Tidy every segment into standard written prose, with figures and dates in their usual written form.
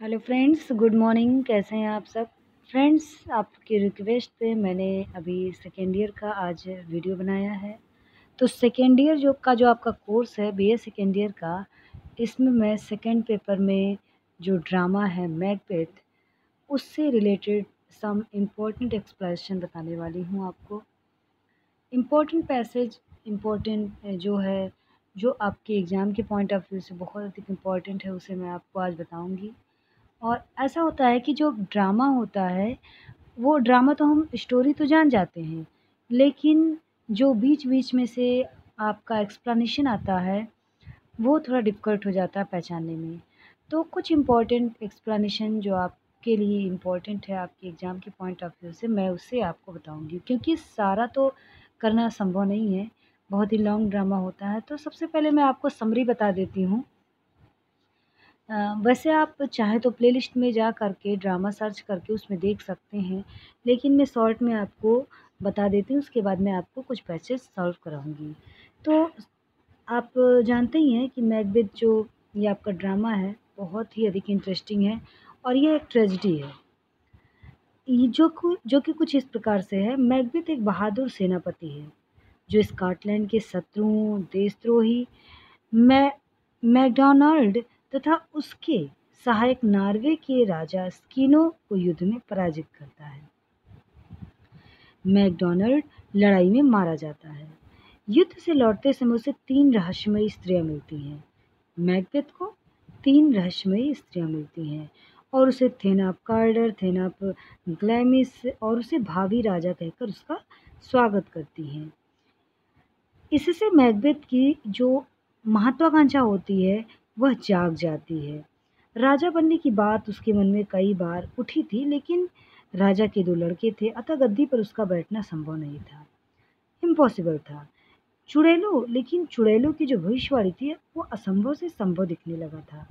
Hello friends, good morning. कैसे हैं आप सब? फ्रेंड्स, आपकी रिक्वेस्ट पे मैंने अभी सेकेंड ईयर का आज वीडियो बनाया है। तो सेकेंड ईयर जो आपका कोर्स है बीए सेकेंड ईयर का, इसमें मैं सेकेंड पेपर में जो ड्रामा है मैकबेथ, उससे रिलेटेड सम इम्पोर्टेंट एक्सप्लेनेशन बताने वाली हूँ आपको। इम्पोर्टेंट पैसेज, इम्पोर्टेंट जो है, जो आपके एग्ज़ाम के पॉइंट ऑफ व्यू से बहुत अधिक इम्पॉर्टेंट है, उसे मैं आपको आज बताऊँगी। और ऐसा होता है कि जो ड्रामा होता है, वो ड्रामा तो हम स्टोरी तो जान जाते हैं, लेकिन जो बीच-बीच में से आपका एक्सप्लेनेशन आता है, वो थोड़ा डिफ़िकल्ट हो जाता है पहचानने में। तो कुछ इम्पोर्टेंट एक्सप्लेनेशन जो आपके लिए इम्पोर्टेंट है आपके एग्ज़ाम के पॉइंट ऑफ व्यू से, मैं उससे आपको बताऊँगी, क्योंकि सारा तो करना संभव नहीं है, बहुत ही लॉन्ग ड्रामा होता है। तो सबसे पहले मैं आपको समरी बता देती हूँ। वैसे आप चाहें तो प्लेलिस्ट में जा कर के ड्रामा सर्च करके उसमें देख सकते हैं, लेकिन मैं शॉर्ट में आपको बता देती हूँ, उसके बाद मैं आपको कुछ पैसेज सॉल्व कराऊँगी। तो आप जानते ही हैं कि मैकबेथ जो ये आपका ड्रामा है, बहुत ही अधिक इंटरेस्टिंग है और ये एक ट्रेजेडी है। ये जो कि कुछ इस प्रकार से है। मैकबेथ एक बहादुर सेनापति है, जो स्कॉटलैंड के शत्रुओं, देशद्रोही मै मैकडॉनल्ड तथा उसके सहायक नॉर्वे के राजा स्किनो को युद्ध में पराजित करता है। मैकडॉनल्ड लड़ाई में मारा जाता है। युद्ध से लौटते समय उसे 3 रहस्यमयी स्त्रियां मिलती हैं। मैकबेथ को 3 रहस्यमयी स्त्रियां मिलती हैं और उसे थेनाप कार्डर, थेनाप ग्लैमिस और उसे भावी राजा कहकर उसका स्वागत करती हैं। इससे मैकबेथ की जो महत्वाकांक्षा होती है, वह जाग जाती है। राजा बनने की बात उसके मन में कई बार उठी थी, लेकिन राजा के 2 लड़के थे, अतः गद्दी पर उसका बैठना संभव नहीं था, इम्पॉसिबल था। लेकिन चुड़ैलों की जो भविष्यवाणी थी, वो असंभव से संभव दिखने लगा था।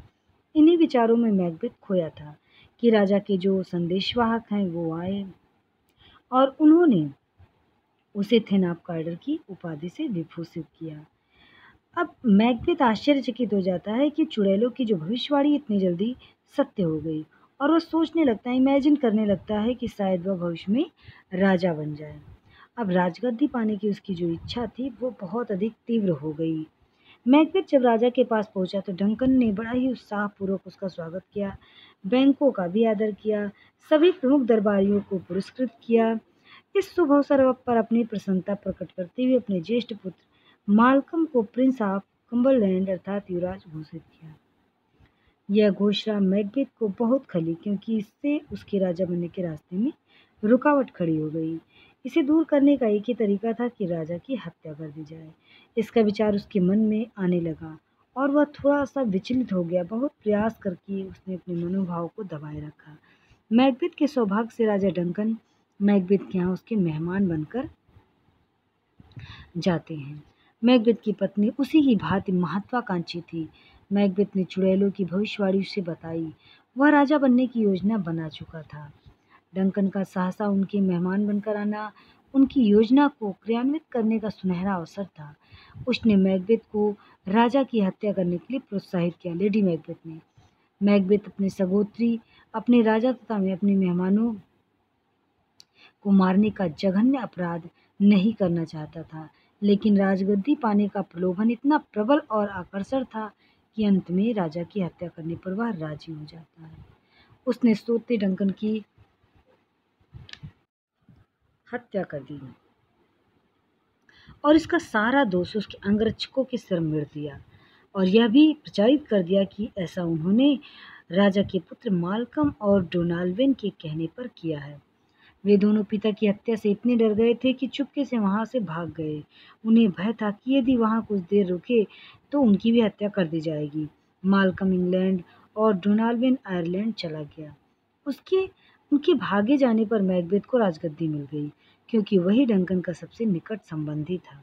इन्हीं विचारों में मैकबेथ खोया था कि राजा के जो संदेशवाहक हैं, वो आए और उन्होंने उसे थेनाप कार्डर की उपाधि से विभूषित किया। अब मैकबेथ आश्चर्यचकित हो जाता है कि चुड़ैलों की जो भविष्यवाणी इतनी जल्दी सत्य हो गई, और वह सोचने लगता है, इमेजिन करने लगता है कि शायद वह भविष्य में राजा बन जाए। अब राजगद्दी पाने की उसकी जो इच्छा थी, वो बहुत अधिक तीव्र हो गई। मैकबेथ जब राजा के पास पहुंचा तो डंकन ने बड़ा ही उत्साहपूर्वक उसका स्वागत किया, बैंकों का भी आदर किया, सभी प्रमुख दरबारियों को पुरस्कृत किया। इस शुभ अवसर पर अपनी प्रसन्नता प्रकट करते हुए अपने ज्येष्ठ पुत्र माल्कम को प्रिंस ऑफ कम्बरलैंड अर्थात युवराज घोषित किया। यह घोषणा मैकबेथ को बहुत खली, क्योंकि इससे उसके राजा बनने के रास्ते में रुकावट खड़ी हो गई। इसे दूर करने का एक ही तरीका था कि राजा की हत्या कर दी जाए। इसका विचार उसके मन में आने लगा और वह थोड़ा सा विचलित हो गया। बहुत प्रयास करके उसने अपने मनोभाव को दबाए रखा। मैकबेथ के सौभाग्य से राजा डंकन मैकबेथ के यहाँ उसके मेहमान बनकर जाते हैं। मैकबेथ की पत्नी उसी की भांति महत्वाकांक्षी थी। मैकबेथ ने चुड़ैलों की भविष्यवाणी उसे बताई। वह राजा बनने की योजना बना चुका था। डंकन का सहसा उनके मेहमान बनकर आना उनकी योजना को क्रियान्वित करने का सुनहरा अवसर था। उसने मैकबेथ को राजा की हत्या करने के लिए प्रोत्साहित किया। लेडी मैकबेथ ने। मैकबेथ अपने सगोत्री, अपने राजा तथा में अपने मेहमानों को मारने का जघन्य अपराध नहीं करना चाहता था, लेकिन राजगद्दी पाने का प्रलोभन इतना प्रबल और आकर्षक था कि अंत में राजा की हत्या करने पर वह राजी हो जाता है। उसने सोते डंकन की हत्या कर दी और इसका सारा दोष उसके अंगरक्षकों के सिर मढ़ दिया, और यह भी प्रचारित कर दिया कि ऐसा उन्होंने राजा के पुत्र माल्कम और डोनाल्वेन के कहने पर किया है। वे दोनों पिता की हत्या से इतने डर गए थे कि चुपके से वहां से भाग गए। उन्हें भय था कि यदि वहां कुछ देर रुके तो उनकी भी हत्या कर दी जाएगी। माल्कम इंग्लैंड और डोनाल्वेन आयरलैंड चला गया। उसके उनके भागे जाने पर मैकबेथ को राजगद्दी मिल गई, क्योंकि वही डंकन का सबसे निकट संबंधी था।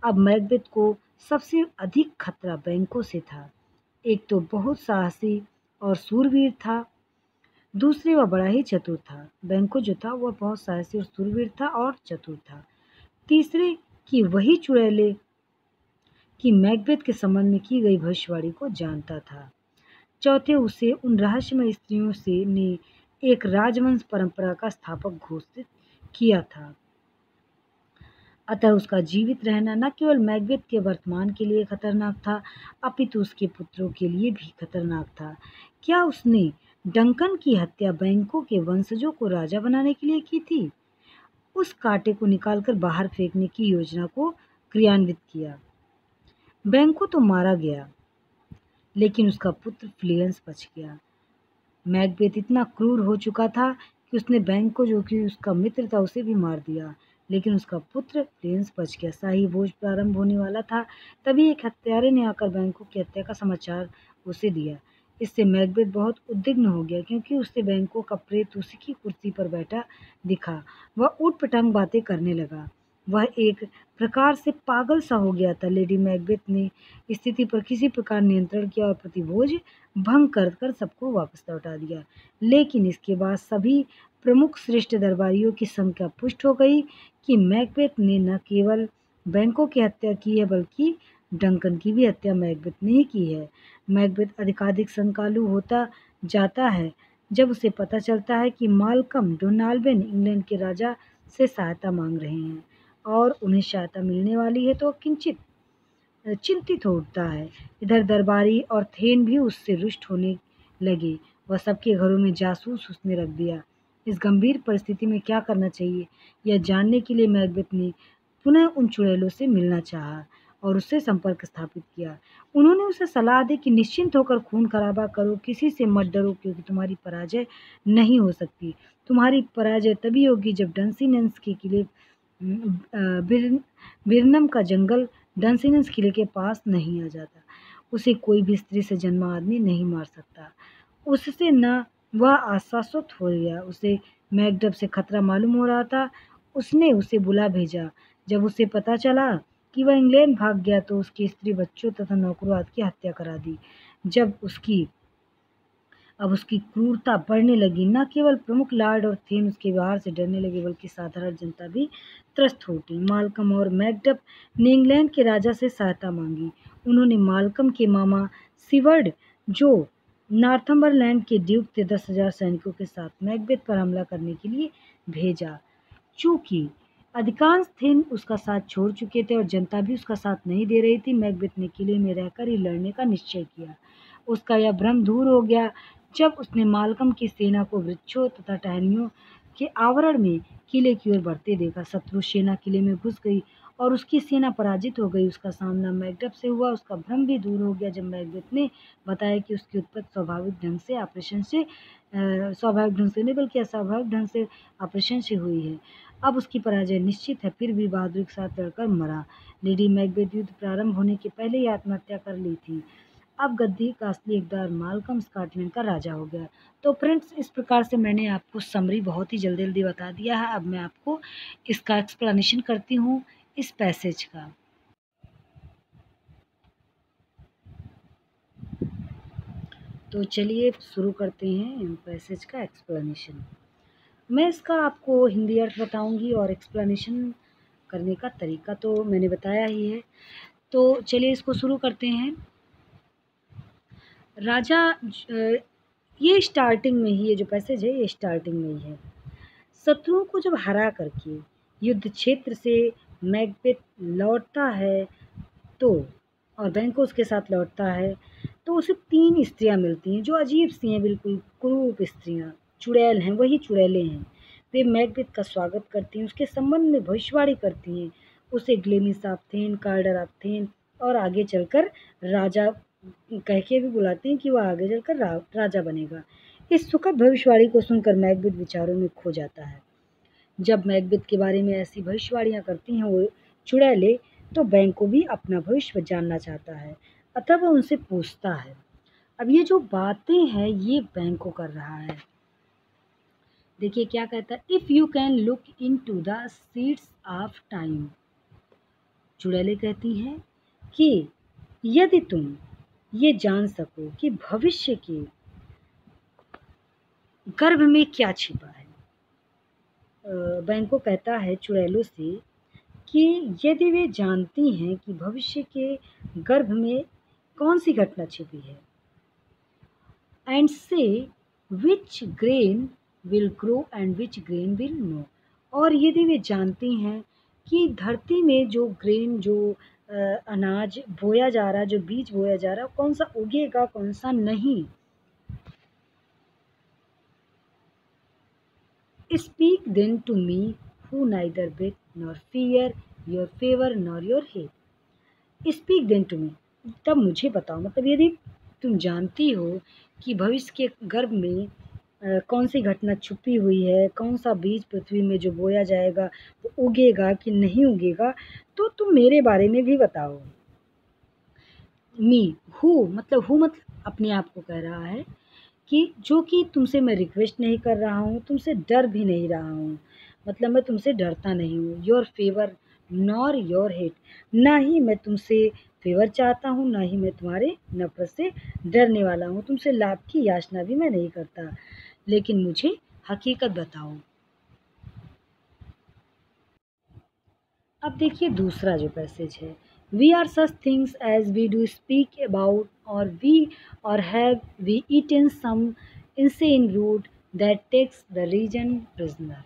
अब मैकबेथ को सबसे अधिक खतरा बैंकों से था। एक तो बहुत साहसी और सूरवीर था, दूसरे वह बड़ा ही चतुर था। बैंको जो था वह बहुत साहसी और शूरवीर था और चतुर था। तीसरे कि वही चुड़ैले की मैकबेथ के संबंध में की गई भविष्यवाणी को जानता था। चौथे, उसे उन रहस्यमय स्त्रियों से ने एक राजवंश परंपरा का स्थापक घोषित किया था। अतः उसका जीवित रहना न केवल मैकबेथ के वर्तमान के लिए खतरनाक था, अपितु उसके पुत्रों के लिए भी खतरनाक था। क्या उसने डंकन की हत्या बैंकों के वंशजों को राजा बनाने के लिए की थी? उस कांटे को निकालकर बाहर फेंकने की योजना को क्रियान्वित किया। बैंको तो मारा गया, लेकिन उसका पुत्र फ्लेयंस बच गया। मैकबेथ इतना क्रूर हो चुका था कि उसने बैंको, जो कि उसका मित्र था, उसे भी मार दिया, लेकिन उसका पुत्र फ्लेयंस बच गया। शाही भोज प्रारंभ होने वाला था, तभी एक हत्यारे ने आकर बैंको की हत्या का समाचार उसे दिया। इससे मैकबेथ बहुत उद्विग्न हो गया, क्योंकि उससे बैंको का प्रेत उसी की कुर्सी पर बैठा दिखा। वह ऊटपटांग बातें करने लगा। वह एक प्रकार से पागल सा हो गया था। लेडी मैकबेथ ने स्थिति पर किसी प्रकार नियंत्रण किया और प्रतिभोज भंग कर कर सबको वापस लौटा दिया। लेकिन इसके बाद सभी प्रमुख श्रेष्ठ दरबारियों की संख्या पुष्ट हो गई कि मैकबेथ ने न केवल बैंकों की हत्या की है, बल्कि डंकन की भी हत्या मैकबेथ ने ही की है। मैकबेथ अधिकाधिक शंकालु होता जाता है जब उसे पता चलता है कि मालकम डोनाल्बेन इंग्लैंड के राजा से सहायता मांग रहे हैं और उन्हें सहायता मिलने वाली है, तो किंचित चिंतित हो उठता है। इधर दरबारी और थेन भी उससे रुष्ट होने लगे। वह सबके घरों में जासूस उसने रख दिया। इस गंभीर परिस्थिति में क्या करना चाहिए, यह जानने के लिए मैकबेथ ने पुनः उन चुड़ैलों से मिलना चाहा और उससे संपर्क स्थापित किया। उन्होंने उसे सलाह दी कि निश्चिंत होकर खून खराबा करो, किसी से मत डरो, क्योंकि तुम्हारी पराजय नहीं हो सकती। तुम्हारी पराजय तभी होगी जब डंसिनेंस के किले बिरनम का जंगल डंसिनेंस किले के पास नहीं आ जाता। उसे कोई भी स्त्री से जन्मा आदमी नहीं मार सकता। उससे न वह आश्वस्त हो गया। उसे मैकडब से खतरा मालूम हो रहा था। उसने उसे बुला भेजा। जब उसे पता चला कि वह इंग्लैंड भाग गया, तो उसकी स्त्री, बच्चों तथा नौकरों आदि की हत्या करा दी। अब उसकी क्रूरता बढ़ने लगी। न केवल प्रमुख लॉर्ड और थेन उसके व्यवहार से डरने लगे, बल्कि साधारण जनता भी त्रस्त हो उठी। मालकम और मैकडब ने इंग्लैंड के राजा से सहायता मांगी। उन्होंने मालकम के मामा सिवर्ड, जो नॉर्थम्बरलैंड के ड्यूक थे, 10,000 सैनिकों के साथ मैकबेथ पर हमला करने के लिए भेजा। चूंकि अधिकांश थेन उसका साथ छोड़ चुके थे और जनता भी उसका साथ नहीं दे रही थी, मैकबेथ ने किले में रहकर ही लड़ने का निश्चय किया। उसका यह भ्रम दूर हो गया जब उसने मालकम की सेना को वृक्षों तथा टहनियों के आवरण में किले की ओर बढ़ते देखा। शत्रु सेना किले में घुस गई और उसकी सेना पराजित हो गई। उसका सामना मैकडब से हुआ। उसका भ्रम भी दूर हो गया जब मैकबेथ ने बताया कि उसकी उत्पत्ति स्वाभाविक ढंग से नहीं, बल्कि अस्वाभाविक ढंग से ऑपरेशन से हुई है। अब उसकी पराजय निश्चित है। फिर भी बहादुरी के साथ लड़कर मरा। लेडी मैकबेथ युद्ध प्रारंभ होने के पहले ही आत्महत्या कर ली थी। अब गद्दी का असली हकदार मालकम स्कॉटलैंड का राजा हो गया। तो फ्रेंड्स, इस प्रकार से मैंने आपको समरी बहुत ही जल्दी जल्दी बता दिया है। अब मैं आपको इसका एक्सप्लेनेशन करती हूँ, इस पैसेज का। तो चलिए शुरू करते हैं पैसेज का एक्सप्लेनेशन। मैं इसका आपको हिंदी अर्थ बताऊंगी और एक्सप्लेनेशन करने का तरीका तो मैंने बताया ही है। तो चलिए इसको शुरू करते हैं। राजा ये स्टार्टिंग में ही, ये जो पैसेज है ये स्टार्टिंग में ही है। शत्रुओं को जब हरा करके युद्ध क्षेत्र से मैकबेथ लौटता है, तो और बैंको उसके साथ लौटता है, तो उसे 3 स्त्रियां मिलती हैं जो अजीब सी हैं, बिल्कुल कुरूप स्त्रियां, चुड़ैल हैं, वही चुड़ैलें हैं। वे मैकबेथ का स्वागत करती हैं, उसके संबंध में भविष्यवाणी करती हैं, उसे ग्लेमिस ऑफ थेन, कार्डर ऑफ थेन और आगे चलकर राजा कह के भी बुलाते हैं कि वह आगे चलकर राजा बनेगा। इस सुखद भविष्यवाणी को सुनकर मैकबेथ विचारों में खो जाता है। जब मैकबेथ के बारे में ऐसी भविष्यवाणियां करती हैं वो चुड़ैलें, तो बैंको भी अपना भविष्य जानना चाहता है। अतः वह उनसे पूछता है। अब ये जो बातें हैं ये बैंको कर रहा है। देखिए क्या कहता है। If you can look into the seeds of time, चुड़ैलें कहती हैं कि यदि तुम ये जान सको कि भविष्य के गर्भ में क्या छिपा है। बैंको कहता है चुड़ैलों से कि यदि वे जानती हैं कि भविष्य के गर्भ में कौन सी घटना छिपी है, and say which grain will grow and which grain will no। और यदि वे जानती हैं कि धरती में जो ग्रेन जो अनाज बोया जा रहा है, जो बीज बोया जा रहा है, कौन सा उगेगा कौन सा नहीं। Speak then to me who neither beg nor fear your favor nor your hate। Speak then to me, तब मुझे बताओ, मतलब यदि तुम जानती हो कि भविष्य के गर्भ में कौन सी घटना छुपी हुई है, कौन सा बीज पृथ्वी में जो बोया जाएगा वो उगेगा कि नहीं उगेगा, तो तुम मेरे बारे में भी बताओ। मी मतलब अपने आप को कह रहा है कि जो कि तुमसे मैं रिक्वेस्ट नहीं कर रहा हूँ, तुमसे डर भी नहीं रहा हूँ, मतलब मैं तुमसे डरता नहीं हूँ। Your favour nor your hate, ना ही मैं तुमसे फेवर चाहता हूँ, ना ही मैं तुम्हारे नफरत से डरने वाला हूँ, तुमसे लाभ की याचना भी मैं नहीं करता, लेकिन मुझे हकीकत बताओ। अब देखिए दूसरा जो पैसेज है, we are such things as we do speak about और have we eaten some insane root that takes the region prisoner।